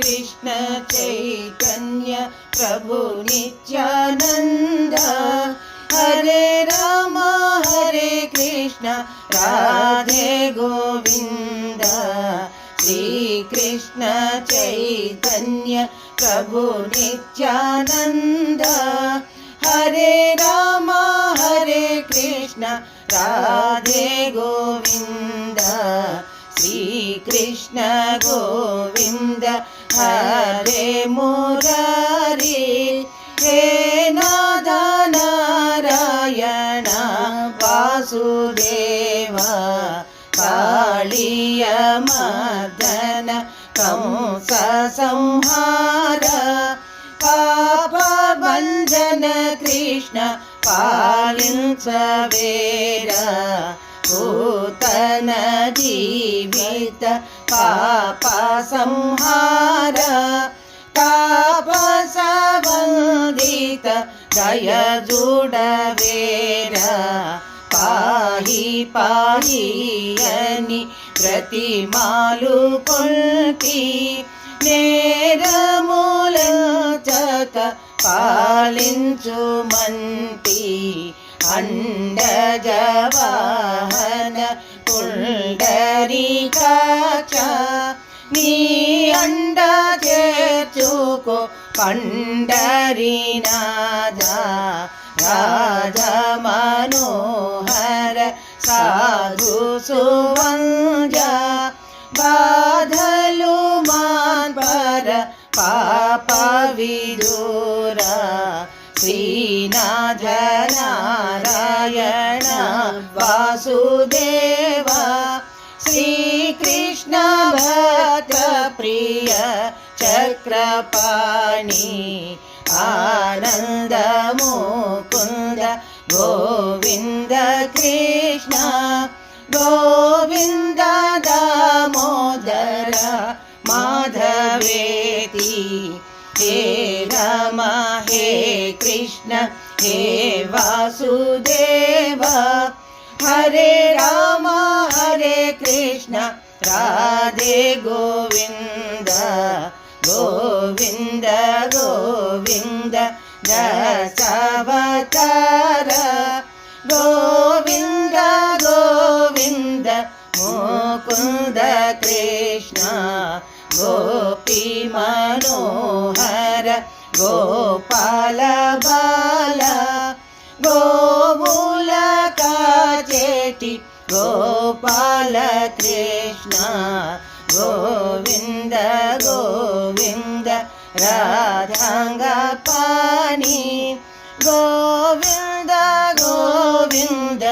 कृष्ण चैतन्य प्रभु नित्यानंद। हरे राम हरे कृष्ण राधे गोविंद। श्री कृष्ण चैतन्य प्रभु नित्यानंद। हरे राम हरे कृष्ण राधे गोविंद। श्री कृष्ण गोविंद हरे मुरारी। हे नाथ नारायण वासुदेव। कालिय मर्दन कंस संहार। पाप भंजन कृष्ण पालिंचवेर। पूतन जीवित पाप संहार। तापस वंदित दय जुडवेर। पाहि पाहि अनि प्रतिमालु कुल्की। నేరములంచక పాలించుమంటి అండజవాహన పుండరీకాక్ష। నీ అండ చేర్చుకో పండరీనాథ। రాధ మనోహర సాధు సువంజ। బాధలు మాన్పర పాప విదూర। శ్రీనాథ నారాయణ వాసుదేవ। శ్రీకృష్ణ భక్త ప్రియ చక్రపాణి। ఆనంద ముకుంద గోవింద కృష్ణ। गोविंद दामोदर माधवेति। हे राम हे कृष्ण हे वासुदेव। हरे राम हरे कृष्ण राधे गोविंद। गोविंद गोविंद दशावतार। गोविंद गोविंद मुकुंद कृष्ण। गोपी मनोहर गोपाल बाल। गोमुल काचेटी गोपाल कृष्ण। गोविंद गोविंद राधांग पानी। गोविंद गोविंद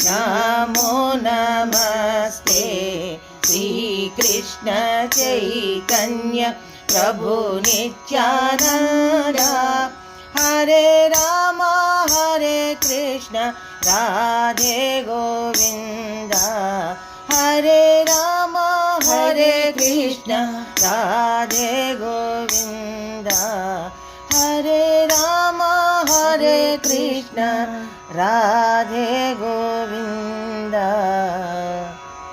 नमो नमस्ते। श्री कृष्ण चैतन्य प्रभु नित्यानंद। हरे राम हरे कृष्ण राधे गोविंद। हरे राम हरे कृष्ण राधे गोविंद। हरे राम हरे कृष्ण राधे गोविंद।